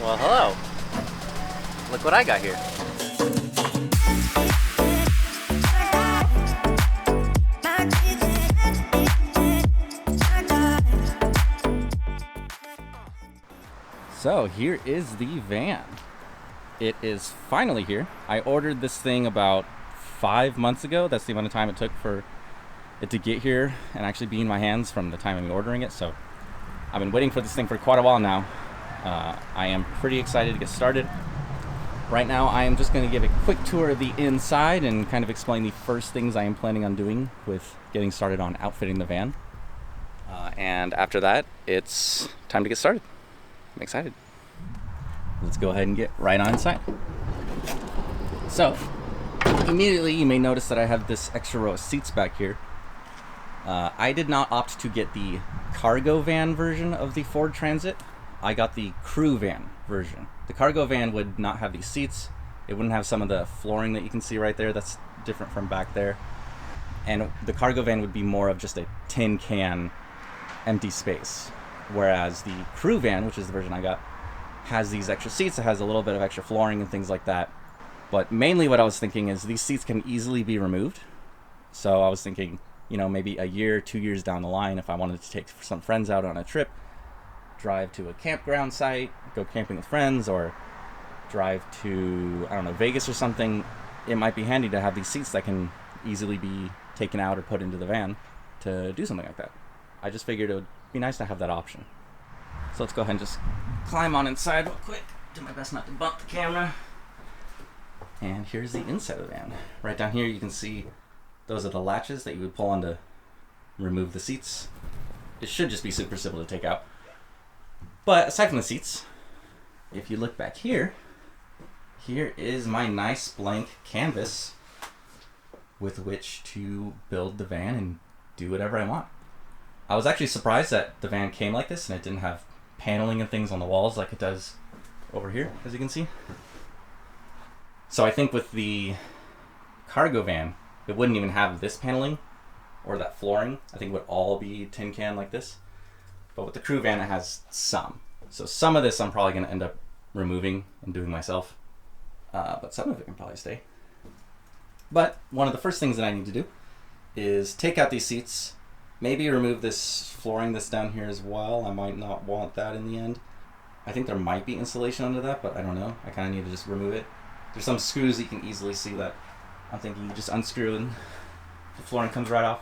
Well, hello. Look what I got here. So here is the van. It is finally here. I ordered this thing about 5 months ago. That's the amount of time it took for it to get here and actually be in my hands from the time of ordering it. So I've been waiting for this thing for quite a while now. I am pretty excited to get started. Right now I am just going to give a quick tour of the inside and kind of explain the first things I am planning on doing with getting started on outfitting the van. And after that, it's time to get started. I'm excited. Let's go ahead and get right on inside. So, immediately you may notice that I have this extra row of seats back here. I did not opt to get the cargo van version of the Ford Transit. I got the crew van version. The cargo van would not have these seats. It wouldn't have some of the flooring that you can see right there. That's different from back there. And the cargo van would be more of just a tin can empty space. Whereas the crew van, which is the version I got, has these extra seats. It has a little bit of extra flooring and things like that. But mainly what I was thinking is these seats can easily be removed. So I was thinking, maybe a year, 2 years down the line, if I wanted to take some friends out on a trip, drive to a campground site, go camping with friends, or drive to, Vegas or something, it might be handy to have these seats that can easily be taken out or put into the van to do something like that. I just figured it would be nice to have that option. So let's go ahead and just climb on inside real quick. Do my best not to bump the camera. And here's the inside of the van. Right down here you can see those are the latches that you would pull on to remove the seats. It should just be super simple to take out. But aside from the seats, if you look back here, here is my nice blank canvas with which to build the van and do whatever I want. I was actually surprised that the van came like this and it didn't have paneling and things on the walls like it does over here, as you can see. So I think with the cargo van, it wouldn't even have this paneling or that flooring. I think it would all be tin can like this. But with the crew van, it has some. So some of this I'm probably going to end up removing and doing myself. But some of it can probably stay. But one of the first things that I need to do is take out these seats. Maybe remove this flooring that's down here as well. I might not want that in the end. I think there might be insulation under that, but I don't know. I kind of need to just remove it. There's some screws that you can easily see that I'm thinking you just unscrew and the flooring comes right off.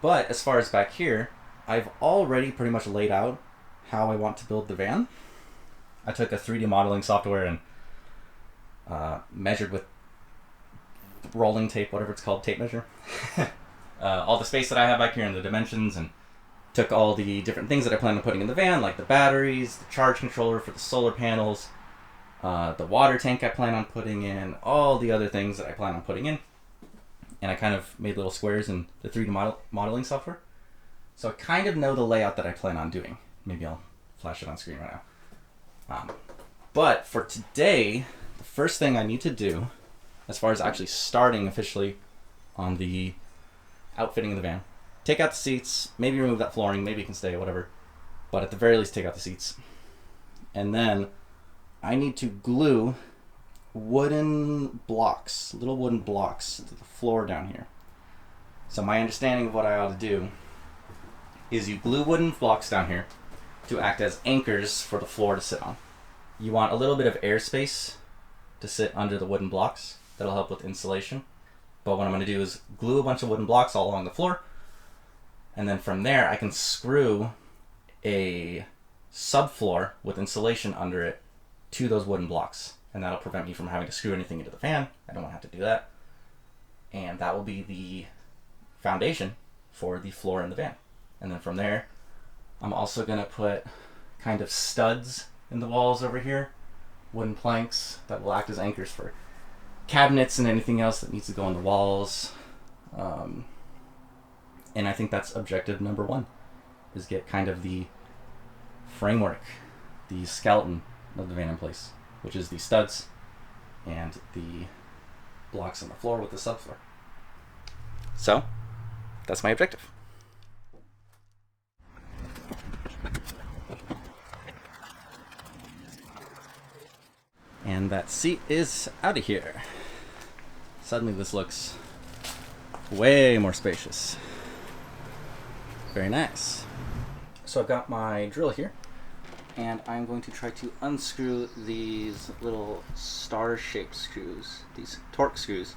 But as far as back here, I've already pretty much laid out how I want to build the van. I took a 3D modeling software and measured with rolling tape, whatever it's called, tape measure. All the space that I have back here and the dimensions, and took all the different things that I plan on putting in the van, like the batteries, the charge controller for the solar panels, the water tank I plan on putting in, all the other things that I plan on putting in. And I kind of made little squares in the 3D modeling software. So I kind of know the layout that I plan on doing. Maybe I'll flash it on screen right now. But for today, the first thing I need to do, as far as actually starting officially on the outfitting of the van, take out the seats, maybe remove that flooring, maybe it can stay, whatever. But at the very least, take out the seats. And then I need to glue wooden blocks, little wooden blocks to the floor down here. So my understanding of what I ought to do is you glue wooden blocks down here to act as anchors for the floor to sit on. You want a little bit of airspace to sit under the wooden blocks. That'll help with insulation. But what I'm going to do is glue a bunch of wooden blocks all along the floor. And then from there, I can screw a subfloor with insulation under it to those wooden blocks. And that'll prevent me from having to screw anything into the fan. I don't want to have to do that. And that will be the foundation for the floor in the van. And then from there, I'm also going to put kind of studs in the walls over here. Wooden planks that will act as anchors for cabinets and anything else that needs to go on the walls. And I think that's objective number one, is get kind of the framework, the skeleton of the van in place, which is the studs and the blocks on the floor with the subfloor. So that's my objective. And that seat is out of here. Suddenly this looks way more spacious. Very nice. So I've got my drill here, and I'm going to try to unscrew these little star-shaped screws, these torque screws,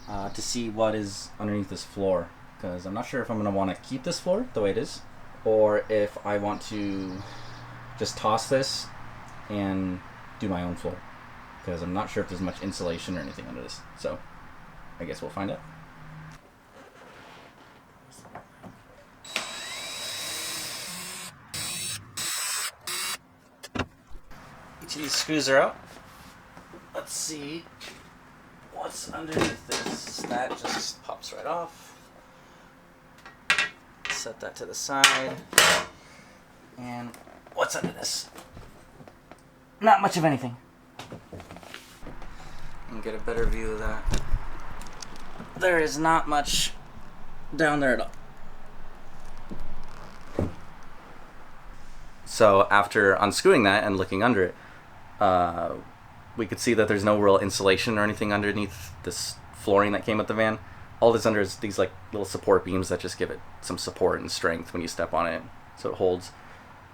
to see what is underneath this floor, because I'm not sure if I'm going to want to keep this floor the way it is, or if I want to just toss this and do my own floor, because I'm not sure if there's much insulation or anything under this. So I guess we'll find out. Each of these screws are out. Let's see what's underneath this. That just pops right off. Set that to the side. And what's under this? Not much of anything. And get a better view of that. There is not much down there at all. So after unscrewing that and looking under it, we could see that there's no real insulation or anything underneath this flooring that came with the van. All that's under is these like little support beams that just give it some support and strength when you step on it, so it holds.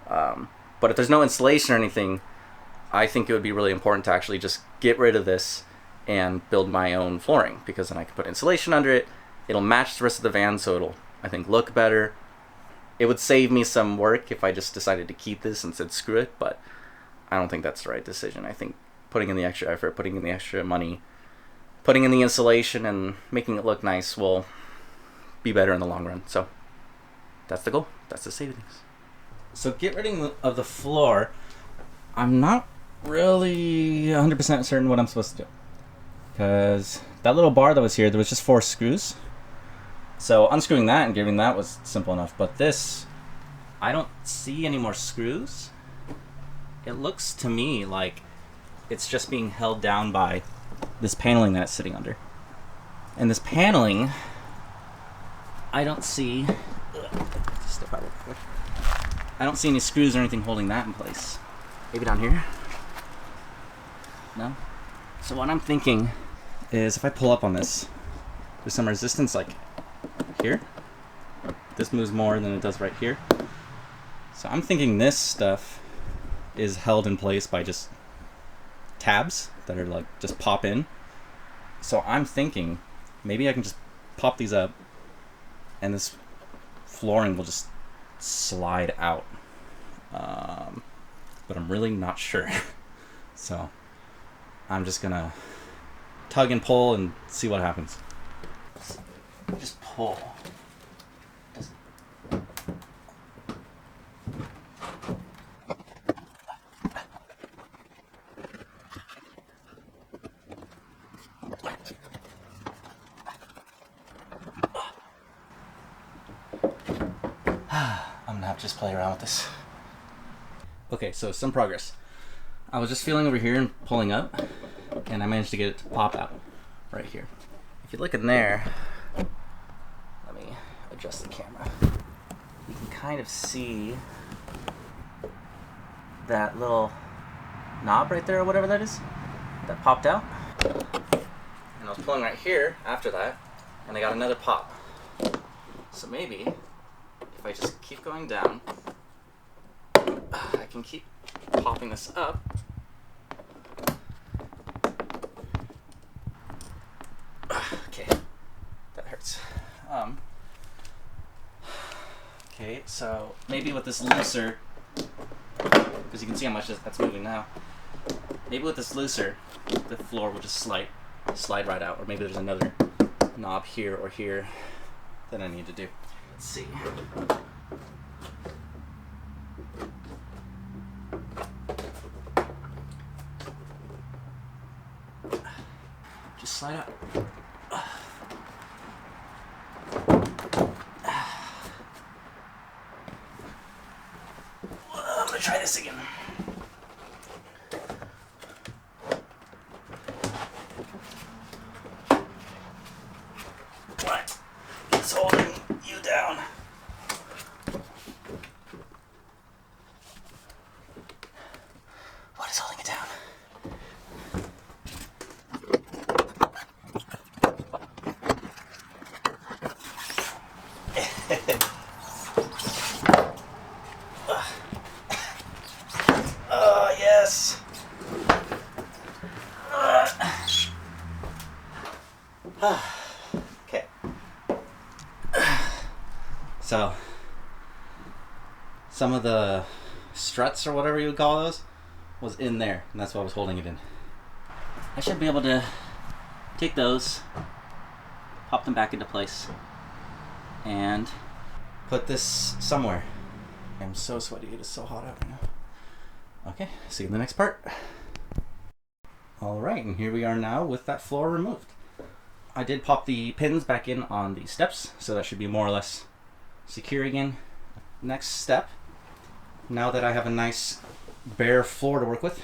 But if there's no insulation or anything, I think it would be really important to actually just get rid of this and build my own flooring, because then I can put insulation under it. It'll match the rest of the van, so it'll, I think, look better. It would save me some work if I just decided to keep this and said screw it, but I don't think that's the right decision. I think putting in the extra effort, putting in the extra money, putting in the insulation and making it look nice will be better in the long run. So that's the goal. That's the savings. So get rid of the floor. I'm not really 100% certain what I'm supposed to do, because that little bar that was here, there was just 4 screws. So unscrewing that and giving that was simple enough, but this, I don't see any more screws. It looks to me like it's just being held down by this paneling that it's sitting under. And this paneling, I don't see, step out real quick. I don't see any screws or anything holding that in place. Maybe down here? No? So what I'm thinking is if I pull up on this, there's some resistance like here. This moves more than it does right here. So I'm thinking this stuff is held in place by just tabs that are like just pop in. So I'm thinking maybe I can just pop these up and this flooring will just slide out. But I'm really not sure. So I'm just gonna tug and pull and see what happens. Just pull. I'm gonna have to just play around with this. Okay, so some progress. I was just feeling over here and pulling up, and I managed to get it to pop out right here. If you look in there, let me adjust the camera. You can kind of see that little knob right there, or whatever that is, that popped out. And I was pulling right here after that, and I got another pop. So maybe if I just keep going down, I can keep popping this up. Okay, that hurts. Okay, so maybe with this looser, because you can see how much that's moving now. Maybe with this looser, the floor will just slide right out, or maybe there's another knob here or here that I need to do. Let's see. Just slide out. I'm gonna try this again. What? It's holding you down. What is holding it down? Oh, yes. Okay. So, some of the struts or whatever you would call those was in there, and that's why I was holding it in. I should be able to take those, pop them back into place, and put this somewhere. I'm so sweaty, it is so hot out right now. Okay, see you in the next part. Alright, and here we are now with that floor removed. I did pop the pins back in on the steps, so that should be more or less secure again. Next step, now that I have a nice bare floor to work with,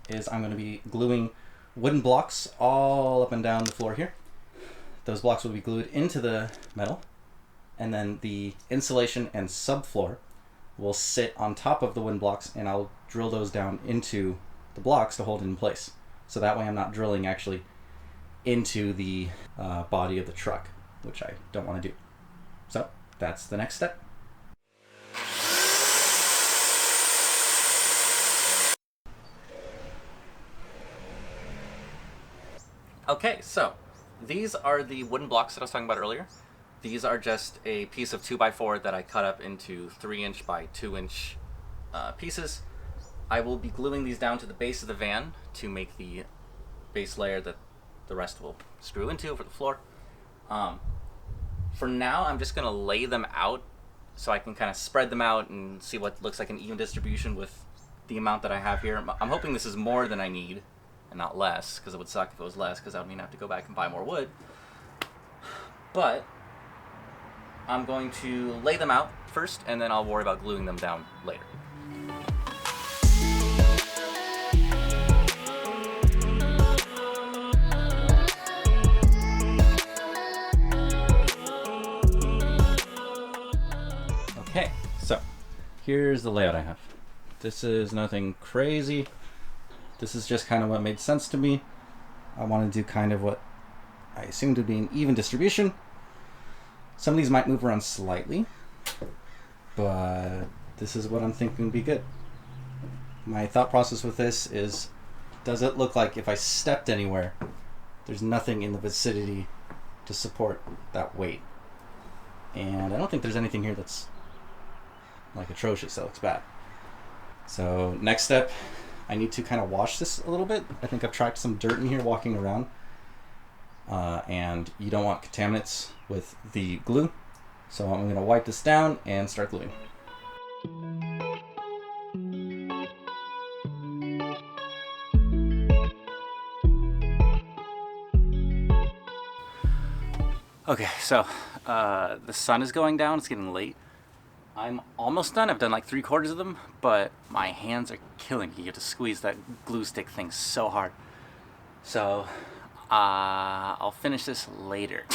is I'm going to be gluing wooden blocks all up and down the floor here. Those blocks will be glued into the metal, and then the insulation and subfloor will sit on top of the wooden blocks, and I'll drill those down into the blocks to hold it in place. So that way I'm not drilling actually into the body of the truck, which I don't want to do. So that's the next step. Okay, so these are the wooden blocks that I was talking about earlier. These are just a piece of 2x4 that I cut up into 3-inch by 2-inch pieces. I will be gluing these down to the base of the van to make the base layer that the rest will screw into for the floor. For now, I'm just going to lay them out so I can kind of spread them out and see what looks like an even distribution with the amount that I have here. I'm hoping this is more than I need and not less, because it would suck if it was less, because that would mean I have to go back and buy more wood. But I'm going to lay them out first, and then I'll worry about gluing them down later. Okay, so here's the layout I have. This is nothing crazy. This is just kind of what made sense to me. I want to do kind of what I assumed would be an even distribution. Some of these might move around slightly, but this is what I'm thinking would be good. My thought process with this is, does it look like if I stepped anywhere, there's nothing in the vicinity to support that weight? And I don't think there's anything here that's like atrocious that looks bad. So next step, I need to kind of wash this a little bit. I think I've tracked some dirt in here walking around. And you don't want contaminants with the glue. So I'm going to wipe this down and start gluing. Okay, so the sun is going down. It's getting late. I'm almost done. I've done like 3/4 of them, but my hands are killing me. You have to squeeze that glue stick thing so hard. So I'll finish this later.